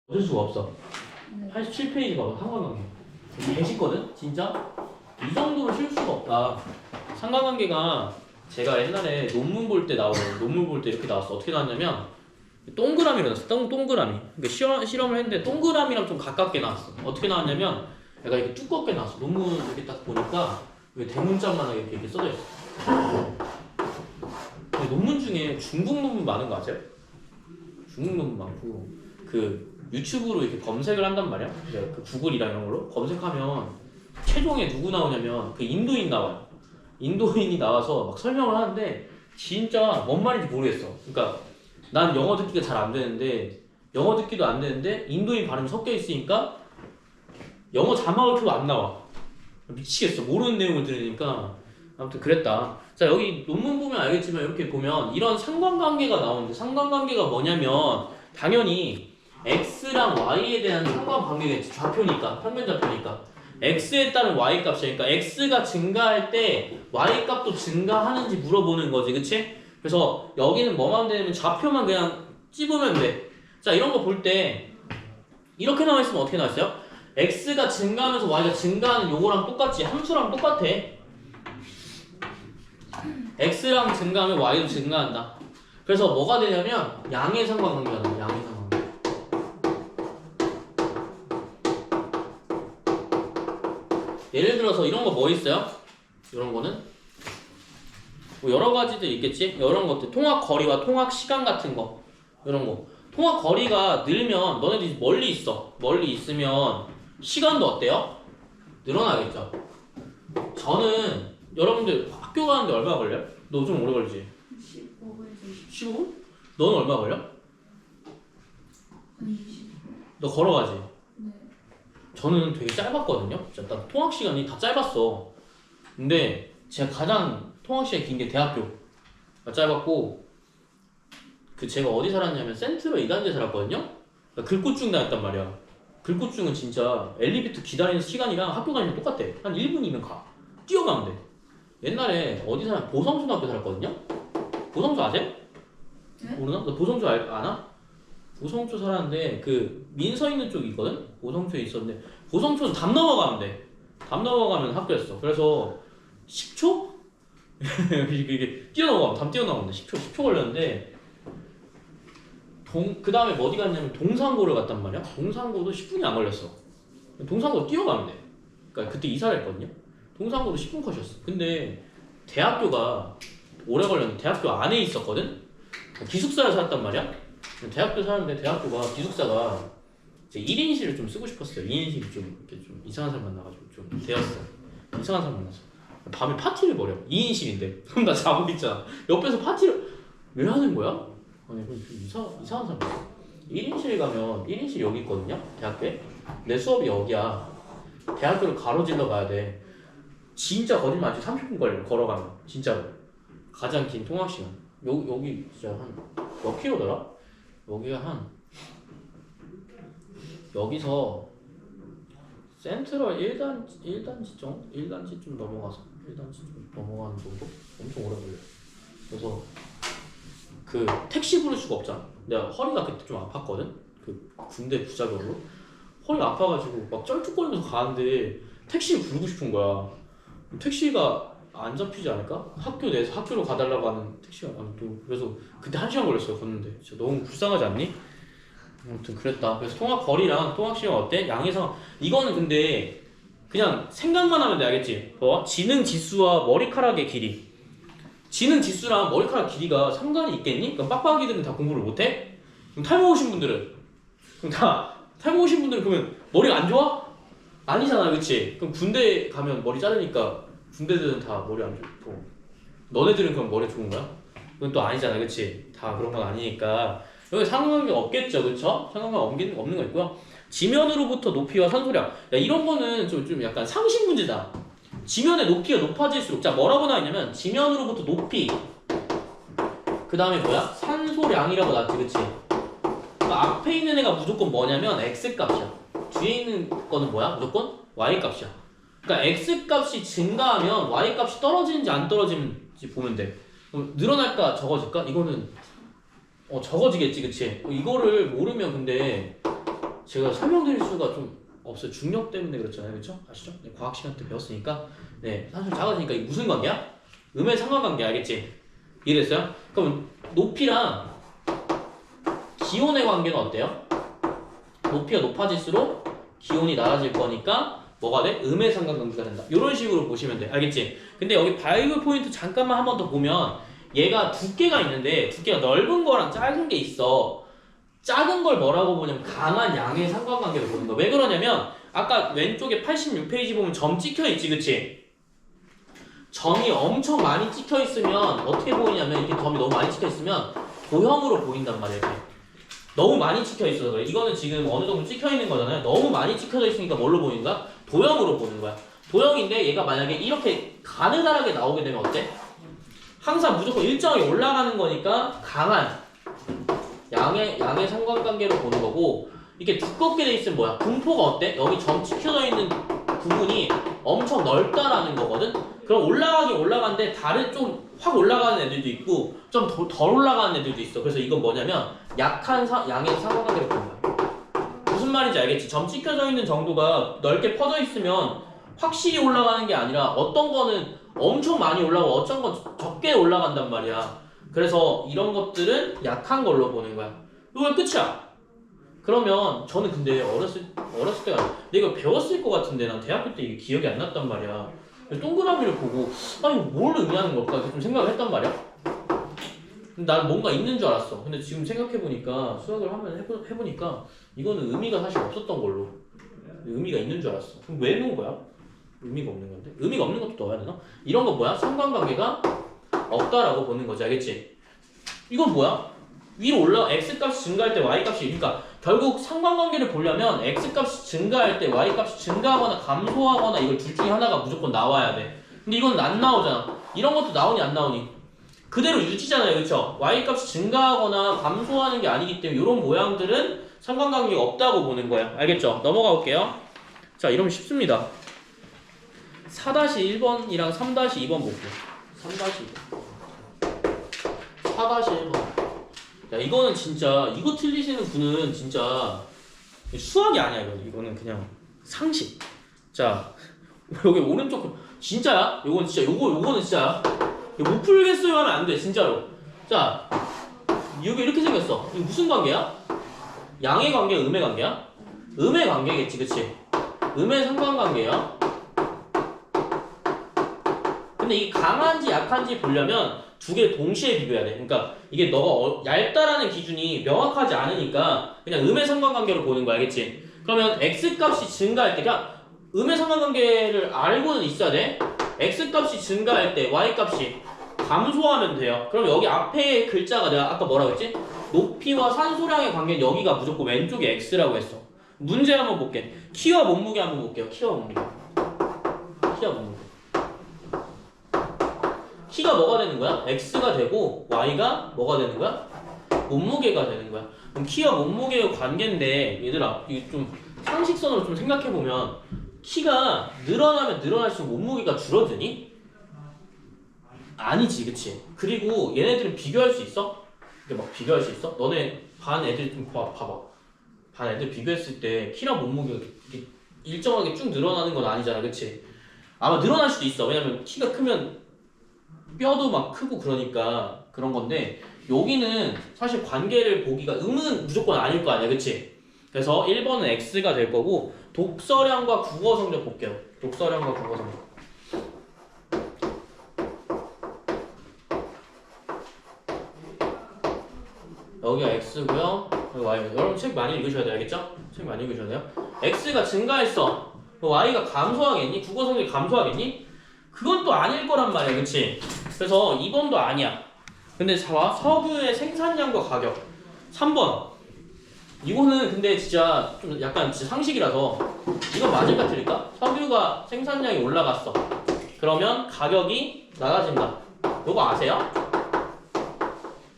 어쩔 수가 없어. 네. 87페이지 봐봐. 상관관계. 개 쉽거든? 진짜? 이 정도로 쉬울 수가 없다. 상관관계가 제가 옛날에 논문 볼 때 논문 볼 때 이렇게 나왔어. 어떻게 나왔냐면 동그라미로 나왔어. 동그라미. 그러니까 실험을 했는데 동그라미랑 좀 가깝게 나왔어. 어떻게 나왔냐면 약간 이렇게 두껍게 나왔어. 논문 이렇게 딱 보니까 왜 대문짝만하게 이렇게 써져 있어. 근데 논문 중에 중국 논문 많은 거 아세요? 중국 논문 많고 그 유튜브로 이렇게 검색을 한단 말이야. 그 구글이랑 이런 걸로 검색하면 최종에 누구 나오냐면 그 인도인 나와요. 인도인이 나와서 막 설명을 하는데 진짜 뭔 말인지 모르겠어. 그러니까 난 영어 듣기가 잘 안 되는데 영어 듣기도 안 되는데 인도인 발음이 섞여 있으니까 영어 자막을 켜도 안 나와. 미치겠어. 모르는 내용을 들으니까. 아무튼 그랬다. 자, 여기 논문 보면 알겠지만 이렇게 보면 이런 상관관계가 나오는데 상관관계가 뭐냐면 당연히 x랑 y에 대한 상관관계겠지. 좌표니까, 평면 좌표니까. x에 따른 y 값이니까 그러니까 x가 증가할 때 y 값도 증가하는지 물어보는 거지, 그치? 그래서 여기는 뭐만 되냐면 좌표만 그냥 찝으면 돼. 자, 이런 거 볼 때 이렇게 나와 있으면 어떻게 나왔어요? x가 증가하면서 y가 증가하는 요거랑 똑같지. 함수랑 똑같아. x랑 증가하면 y도 증가한다. 그래서 뭐가 되냐면 양의 상관관계가 나와. 양의 상관관계. 예를 들어서 이런 거 뭐 있어요? 이런 거는 뭐 여러 가지들 있겠지? 이런 것들 통학 거리와 통학 시간 같은 거 이런 거 통학 거리가 늘면 너네들이 멀리 있어. 멀리 있으면 시간도 어때요? 늘어나겠죠. 저는 여러분들 학교 가는데 얼마 걸려요? 너 좀 오래 걸리지? 15분에서 15분? 너는 얼마 걸려? 20분. 너 걸어가지? 네. 저는 되게 짧았거든요. 진짜 나 통학 시간이 다 짧았어. 근데 제가 가장 통학 시간이 긴 게 대학교가 짧았고 그 제가 어디 살았냐면 센트럴 이단지에 살았거든요. 그러니까 글꽃중 다녔단 말이야. 글꽃중은 진짜 엘리베이터 기다리는 시간이랑 학교 다니면 똑같대. 한 1분이면 가. 뛰어가면 돼. 옛날에 어디 살았 보성초등학교 살았거든요. 보성초 아세요? 네? 모르나? 너 보성초 아나? 보성초 살았는데 그 민서 있는 쪽이 있거든? 보성초에 있었는데 보성초는 담 넘어가면 돼. 담 넘어가면 학교였어. 그래서 10초? 이게 뛰어넘어가면 담 뛰어넘어가면 돼. 10초 걸렸는데 그 다음에 어디 갔냐면 동산고를 갔단 말이야. 동산고도 10분이 안 걸렸어. 동산고 뛰어가면 돼. 그러니까 그때 이사를 했거든요. 동산고도 10분 컷이었어. 근데 대학교가 오래 걸렸는데 대학교 안에 있었거든? 기숙사에 살았단 말이야. 대학교 사는데 대학교가 기숙사가 이제 1인실을 좀 쓰고 싶었어요. 2인실이 좀 이렇게 좀 이상한 사람 만나가지고 좀 되었어. 이상한 사람 만났어. 밤에 파티를 벌여. 2인실인데. 그럼 나 자고 있잖아. 옆에서 파티를 왜 하는 거야? 아니 그럼 이상한 사람 있어. 1인실 가면 1인실 여기 있거든요. 대학교에. 내 수업이 여기야. 대학교를 가로질러 가야 돼. 진짜 거짓말 아니지 30분 걸려. 걸어가면. 진짜로. 가장 긴 통학 시간. 여기 진짜 한 몇 킬로더라? 여기가 한 여기서 센트럴 1단지 정도? 1단지 좀 넘어가서 1단지 좀 넘어가는 정도? 엄청 오래 걸려요. 그래서 그 택시 부를 수가 없잖아. 내가 허리가 그때 좀 아팠거든? 그 군대 부작용으로 허리 아파가지고 막 쩔뚝거리면서 가는데 택시 부르고 싶은 거야. 택시가 안 잡히지 않을까? 학교 내에서 학교로 가달라고 하는 택시가 또 그래서 그때 1시간 걸렸어요. 걷는데 진짜 너무 불쌍하지 않니? 아무튼 그랬다. 그래서 통학 거리랑 통학 시간 어때? 양의상 이거는 근데 그냥 생각만 하면 돼. 알겠지? 뭐 지능 지수와 머리카락의 길이. 지능 지수랑 머리카락 길이가 상관이 있겠니? 그럼 빡빡이들은 다 공부를 못해? 그럼 탈모 오신 분들은 그러면 머리가 안 좋아? 아니잖아, 그치? 그럼 군대 가면 머리 자르니까 군대들은 다 머리 안 좋고 너네들은 그럼 머리 좋은 거야? 그건 또 아니잖아, 그치? 다 그런 건 아니니까 여기 상관관계 없겠죠, 그쵸? 상관관계 없는 거 있고요. 지면으로부터 높이와 산소량. 야, 이런 거는 좀 약간 상식 문제다. 지면의 높이가 높아질수록 자 뭐라고 나와있냐면 지면으로부터 높이 그 다음에 뭐야? 산소량이라고 나왔지, 그치? 그러니까 앞에 있는 애가 무조건 뭐냐면 x값이야. 뒤에 있는 거는 뭐야? 무조건 y값이야. 그러니까 x값이 증가하면 y값이 떨어지는지 안 떨어지는지 보면 돼. 그럼 늘어날까 적어질까? 이거는 적어지겠지, 그치? 이거를 모르면 근데 제가 설명드릴 수가 좀 없어요. 중력 때문에 그렇잖아요, 그렇죠? 아시죠? 네, 과학 시간 때 배웠으니까. 네, 사실 작아지니까 이게 무슨 관계야? 음의 상관관계 알겠지? 이해됐어요? 그럼 높이랑 기온의 관계는 어때요? 높이가 높아질수록 기온이 낮아질 거니까 뭐가 돼? 음의 상관관계가 된다. 이런 식으로 보시면 돼. 알겠지? 근데 여기 바이블 포인트 잠깐만 한 번 더 보면 얘가 두께가 있는데 두께가 넓은 거랑 작은 게 있어. 작은 걸 뭐라고 보냐면 강한 양의 상관관계로 보는 거야. 왜 그러냐면 아까 왼쪽에 86페이지 보면 점 찍혀 있지, 그치? 점이 엄청 많이 찍혀 있으면 어떻게 보이냐면 이렇게 점이 너무 많이 찍혀 있으면 도형으로 보인단 말이야. 이렇게. 너무 많이 찍혀 있어서 그래. 이거는 지금 어느 정도 찍혀 있는 거잖아요. 너무 많이 찍혀져 있으니까 뭘로 보이는가? 도형으로 보는 거야. 도형인데 얘가 만약에 이렇게 가느다랗게 나오게 되면 어때? 항상 무조건 일정하게 올라가는 거니까 강한 양의 상관관계로 보는 거고, 이게 두껍게 돼 있으면 뭐야? 분포가 어때? 여기 점 찍혀져 있는 부분이 엄청 넓다라는 거거든? 그럼 올라가긴 올라가는데 다른 좀 확 올라가는 애들도 있고 좀 덜 올라가는 애들도 있어. 그래서 이건 뭐냐면 약한 양의 상관관계로 보는 거야. 무슨 말인지 알겠지? 점 찍혀져 있는 정도가 넓게 퍼져 있으면 확실히 올라가는 게 아니라 어떤 거는 엄청 많이 올라가고 어떤 건 적게 올라간단 말이야. 그래서 이런 것들은 약한 걸로 보는 거야. 이거 끝이야. 그러면 저는 근데 어렸을 때가 내가 배웠을 것 같은데 난 대학교 때 이게 기억이 안 났단 말이야. 동그라미를 보고 아니 뭘 의미하는 걸까 이렇게 좀 생각을 했단 말이야. 난 뭔가 있는 줄 알았어. 근데 지금 생각해보니까 수학을 하면 해보니까 이거는 의미가 사실 없었던 걸로, 의미가 있는 줄 알았어. 그럼 왜 넣은 거야? 의미가 없는 건데? 의미가 없는 것도 넣어야 되나? 이런 거 뭐야? 상관관계가 없다라고 보는 거지, 알겠지? 이건 뭐야? 위로 올라 x값이 증가할 때 y값이, 그러니까 결국 상관관계를 보려면 x값이 증가할 때 y값이 증가하거나 감소하거나 이걸 둘 중에 하나가 무조건 나와야 돼. 근데 이건 안 나오잖아. 이런 것도 나오니 안 나오니? 그대로 유지잖아요, 그렇죠? y값이 증가하거나 감소하는 게 아니기 때문에 이런 모양들은 상관관계가 없다고 보는 거야. 알겠죠? 넘어가 볼게요. 자, 이러면 쉽습니다. 4-1번이랑 3-2번 볼게요. 3-2번. 4-1번. 야, 이거는 진짜, 이거 틀리시는 분은 진짜 수학이 아니야. 이거는 그냥 상식. 자, 여기 오른쪽 진짜야? 요건 진짜, 요거는 진짜야. 이거 못 풀겠어요 하면 안 돼, 진짜로. 자, 여기 이렇게 생겼어. 이거 무슨 관계야? 양의 관계야, 음의 관계야? 음의 관계겠지, 그치? 음의 상관관계야. 근데 이게 강한지 약한지 보려면 두 개를 동시에 비교해야 돼. 그러니까 이게 너가 얇다라는 기준이 명확하지 않으니까 그냥 음의 상관관계로 보는 거야, 알겠지? 그러면 x값이 증가할 때 그냥 음의 상관관계를 알고는 있어야 돼. x값이 증가할 때 y값이 감소하면 돼요. 그럼 여기 앞에 글자가 내가 아까 뭐라고 했지? 높이와 산소량의 관계는 여기가 무조건 왼쪽에 x라고 했어. 문제 한번 볼게. 키와 몸무게 한번 볼게요. 키와 몸무게. 키가 뭐가 되는 거야? x가 되고 y가 뭐가 되는 거야? 몸무게가 되는 거야. 그럼 키와 몸무게의 관계인데 얘들아, 이게 좀 상식선으로 좀 생각해보면 키가 늘어나면 늘어날수록 몸무게가 줄어드니? 아니지, 그치? 그리고 얘네들은 비교할 수 있어? 이렇게 막 비교할 수 있어? 너네 반 애들 좀 봐봐. 반 애들 비교했을 때 키랑 몸무게가 이렇게 일정하게 쭉 늘어나는 건 아니잖아, 그치? 아마 늘어날 수도 있어. 왜냐면 키가 크면 뼈도 막 크고 그러니까 그런 건데, 여기는 사실 관계를 보기가 음은 무조건 아닐 거 아니야, 그치? 그래서 1번은 x가 될 거고, 독서량과 국어 성적 볼게요. 독서량과 국어 성적. 여기가 x고요. 여기 y. 여러분 책 많이 읽으셔야 돼요, 알겠죠? 책 많이 읽으셔야 돼요. x가 증가했어. y가 감소하겠니? 국어 성적이 감소하겠니? 그건 또 아닐 거란 말이야, 그치? 그래서 2번도 아니야. 근데 자, 석유의 생산량과 가격. 3번. 이거는 근데 진짜 좀 약간 진짜 상식이라서 이건 맞을까 틀릴까? 석유가 생산량이 올라갔어. 그러면 가격이 낮아진다. 이거 아세요?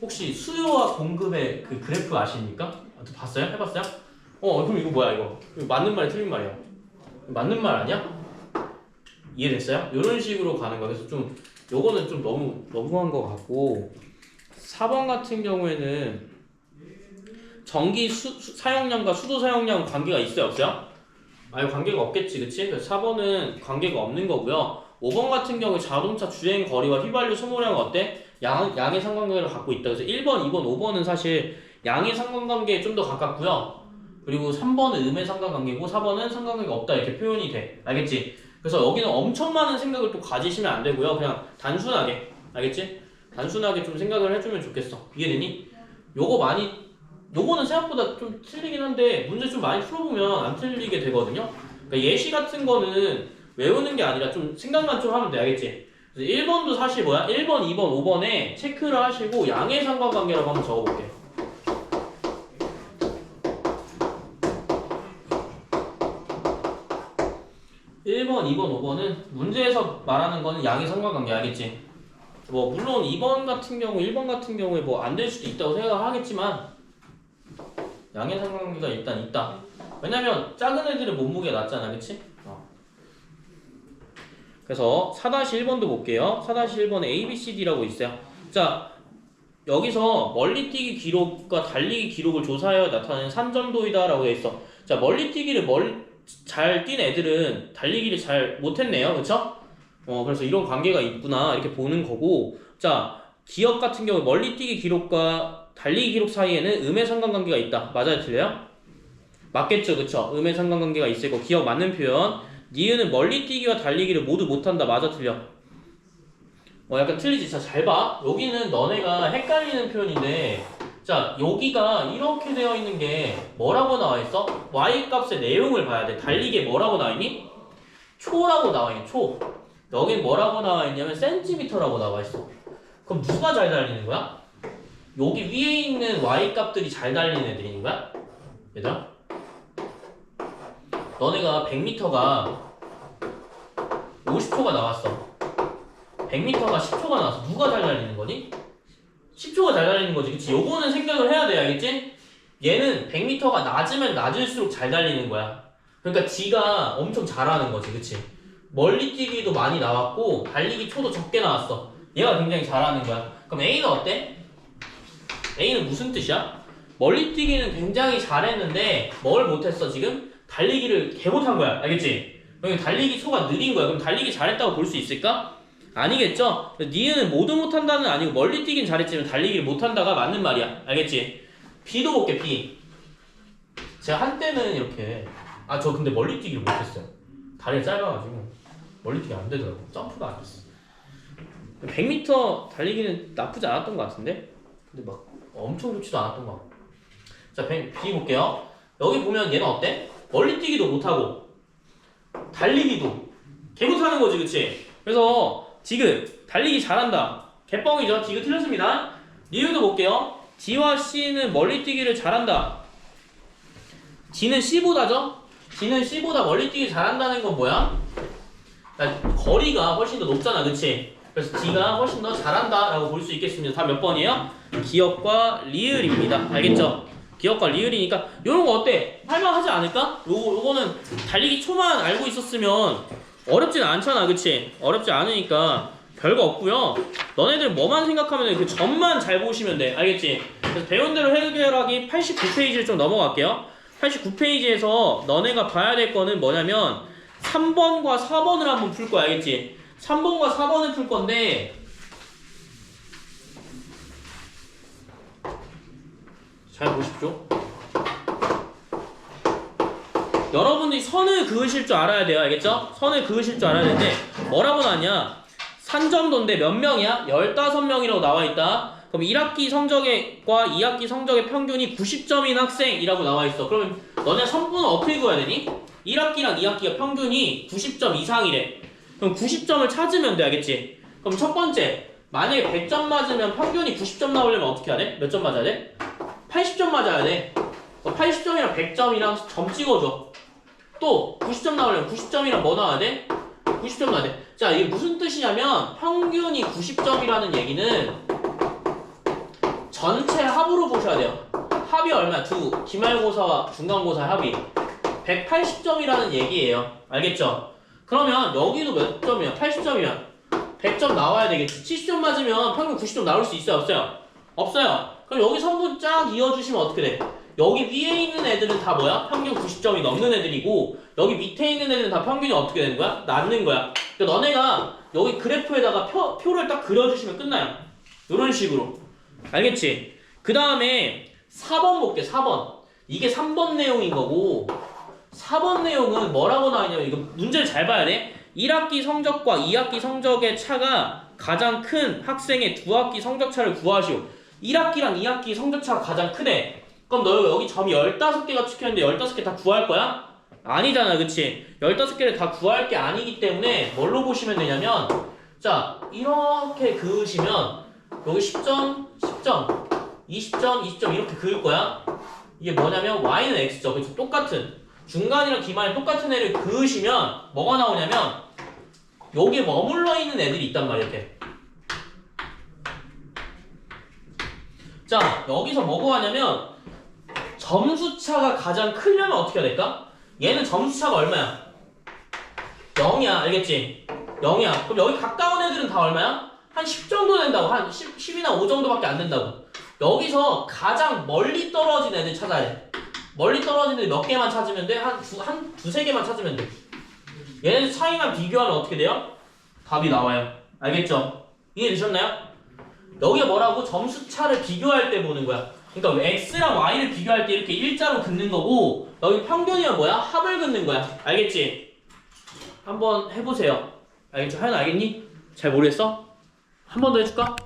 혹시 수요와 공급의 그 그래프 아십니까? 봤어요? 해봤어요? 그럼 이거 뭐야 이거? 이거 맞는 말이 틀린 말이야. 맞는 말 아니야? 이해됐어요? 이런 식으로 가는 거야. 그래서 좀 요거는 좀 너무한 것 같고, 4번 같은 경우에는 전기 사용량과 수도 사용량 관계가 있어요, 없어요? 아니 관계가 없겠지, 그치? 그래서 4번은 관계가 없는 거고요. 5번 같은 경우에 자동차 주행 거리와 휘발유 소모량 어때? 양의 상관관계를 갖고 있다. 그래서 1번, 2번, 5번은 사실 양의 상관관계에 좀 더 가깝고요. 그리고 3번은 음의 상관관계고 4번은 상관관계가 없다 이렇게 표현이 돼. 알겠지? 그래서 여기는 엄청 많은 생각을 또 가지시면 안 되고요. 그냥 단순하게, 알겠지? 단순하게 좀 생각을 해주면 좋겠어. 이해되니? 요거는 생각보다 좀 틀리긴 한데 문제 좀 많이 풀어보면 안 틀리게 되거든요. 그러니까 예시 같은 거는 외우는 게 아니라 좀 생각만 좀 하면 돼. 알겠지? 그래서 1번도 사실 뭐야? 1번, 2번, 5번에 체크를 하시고 양의 상관관계라고 한번 적어볼게요. (1번) 2번, 5번은 문제에서 말하는 거는 양의 상관관계. 알겠지? 뭐 물론 2번 같은 경우, 1번 같은 경우에 뭐 안 될 수도 있다고 생각하겠지만 양의 상관관계가 일단 있다. 왜냐면 작은 애들의 몸무게가 낮잖아, 그치? 그래서 4-1번도 볼게요. 4-1번에 ABCD라고 있어요. 자, 여기서 멀리뛰기 기록과 달리기 기록을 조사하여 나타내는 산점도이다 라고 돼 있어. 자, 멀리뛰기를 잘 뛴 애들은 달리기를 잘 못했네요, 그쵸? 그래서 이런 관계가 있구나 이렇게 보는 거고, 자, 기억 같은 경우 멀리뛰기 기록과 달리기 기록 사이에는 음의 상관관계가 있다. 맞아요, 틀려요? 맞겠죠, 그쵸? 음의 상관관계가 있을 거. 기억 맞는 표현. 니은은 멀리뛰기와 달리기를 모두 못한다. 맞아, 틀려? 약간 틀리지. 자, 잘 봐. 여기는 너네가 헷갈리는 표현인데, 자, 여기가 이렇게 되어 있는 게 뭐라고 나와 있어? y 값의 내용을 봐야 돼. 달리기에 뭐라고 나와 있니? 초라고 나와 있니? 초. 여긴 뭐라고 나와 있냐면 센티미터라고 나와 있어. 그럼 누가 잘 달리는 거야? 여기 위에 있는 y 값들이 잘 달리는 애들인 거야? 얘들아? 너네가 100m가 50초가 나왔어. 100m가 10초가 나왔어. 누가 잘 달리는 거니? 10초가 잘 달리는 거지, 그치? 요거는 생각을 해야 돼, 알겠지? 얘는 100m가 낮으면 낮을수록 잘 달리는 거야. 그러니까 지가 엄청 잘하는 거지, 그치? 멀리뛰기도 많이 나왔고 달리기 초도 적게 나왔어. 얘가 굉장히 잘하는 거야. 그럼 A는 어때? A는 무슨 뜻이야? 멀리뛰기는 굉장히 잘했는데 뭘 못했어 지금? 달리기를 개 못한 거야. 알겠지? 여기 달리기 초가 느린 거야. 그럼 달리기 잘했다고 볼 수 있을까? 아니겠죠? 니은 모두 못한다는 아니고 멀리뛰기는 잘했지만 달리기를 못한다가 맞는 말이야. 알겠지? B도 볼게. B. 제가 한때는 이렇게 저 근데 멀리뛰기를 못했어요. 다리가 짧아가지고 멀리뛰기 안 되더라고. 점프가 안 됐어. 100m 달리기는 나쁘지 않았던 것 같은데? 근데 막 엄청 좋지도 않았던 것 같고. 자, B 볼게요. 여기 보면 얘는 어때? 멀리뛰기도 못하고 달리기도 개 못하는 거지, 그치? 그래서 지금 달리기 잘한다. 개뻥이죠? 지금 틀렸습니다. 리뷰도 볼게요. D와 C는 멀리뛰기를 잘한다. D는 C보다죠? D는 C보다 멀리뛰기 잘한다는 건 뭐야? 거리가 훨씬 더 높잖아, 그치? 그래서 D가 훨씬 더 잘한다 라고 볼 수 있겠습니다. 다 몇 번이에요? 기억과 리을입니다. 알겠죠? 기억과 리을이니까 요런 거 어때? 할만하지 않을까? 요거는 달리기 초만 알고 있었으면 어렵진 않잖아, 그치? 어렵지 않으니까 별거 없고요. 너네들 뭐만 생각하면 그 점만 잘 보시면 돼. 알겠지? 그래서 배운 대로 해결하기 89페이지를 좀 넘어갈게요. 89페이지에서 너네가 봐야 될 거는 뭐냐면 3번과 4번을 한번 풀 거야. 알겠지? 3번과 4번을 풀 건데 잘 보십시오. 여러분들이 선을 그으실 줄 알아야 돼요. 알겠죠? 선을 그으실 줄 알아야 되는데 뭐라고 나왔냐? 산점도인데 몇 명이야? 15명이라고 나와 있다. 그럼 1학기 성적과 2학기 성적의 평균이 90점인 학생이라고 나와 있어. 그러면 너네 선분은 어떻게 그어야 되니? 1학기랑 2학기가 평균이 90점 이상이래. 그럼 90점을 찾으면 돼. 알겠지? 그럼 첫 번째, 만약에 100점 맞으면 평균이 90점 나오려면 어떻게 해야 돼? 몇 점 맞아야 돼? 80점 맞아야 돼. 80점이랑 100점이랑 점 찍어줘. 또 90점 나오려면 90점이랑 뭐 나와야 돼? 90점 나와야 돼. 자, 이게 무슨 뜻이냐면 평균이 90점이라는 얘기는 전체 합으로 보셔야 돼요. 합이 얼마야? 기말고사와 중간고사 합이 180점이라는 얘기예요. 알겠죠? 그러면 여기도 몇 점이야? 80점이야. 100점 나와야 되겠지. 70점 맞으면 평균 90점 나올 수 있어요? 없어요? 없어요. 그럼 여기 성분 쫙 이어주시면 어떻게 돼? 여기 위에 있는 애들은 다 뭐야? 평균 90점이 넘는 애들이고 여기 밑에 있는 애들은 다 평균이 어떻게 되는 거야? 낮는 거야. 그러니까 너네가 여기 그래프에다가 표를 딱 그려주시면 끝나요. 이런 식으로. 알겠지? 그 다음에 4번 볼게. 4번. 이게 3번 내용인 거고 4번 내용은 뭐라고 나와있냐면 이거 문제를 잘 봐야 돼. 1학기 성적과 2학기 성적의 차가 가장 큰 학생의 두 학기 성적 차를 구하시오. 1학기랑 2학기 성적 차가 가장 크대. 그럼 너 여기 점이 15개가 찍혀있는데 15개 다 구할 거야? 아니잖아, 그치? 15개를 다 구할 게 아니기 때문에 뭘로 보시면 되냐면 자, 이렇게 그으시면 여기 10점, 10점, 20점, 20점 이렇게 그을 거야. 이게 뭐냐면 y는 x죠. 그치? 똑같은 중간이랑 기말이 똑같은 애를 그으시면 뭐가 나오냐면 여기에 머물러 있는 애들이 있단 말이야, 이렇게. 자, 여기서 뭐가 하냐면 점수차가 가장 크려면 어떻게 해야 될까? 얘는 점수차가 얼마야? 0이야, 알겠지? 0이야. 그럼 여기 가까운 애들은 다 얼마야? 한 10 정도 된다고. 한 10이나 5 정도밖에 안 된다고. 여기서 가장 멀리 떨어진 애들 찾아야 돼. 멀리 떨어진 애들 몇 개만 찾으면 돼? 한 두세 개만 찾으면 돼. 얘네들 차이만 비교하면 어떻게 돼요? 답이 나와요. 알겠죠? 이해되셨나요? 여기가 뭐라고? 점수차를 비교할 때 보는 거야. 그러니까 x랑 y를 비교할 때 이렇게 일자로 긋는 거고 여기 평균이면 뭐야? 합을 긋는 거야. 알겠지? 한번 해보세요. 알겠죠? 하연 알겠니? 잘 모르겠어? 한 번 더 해줄까?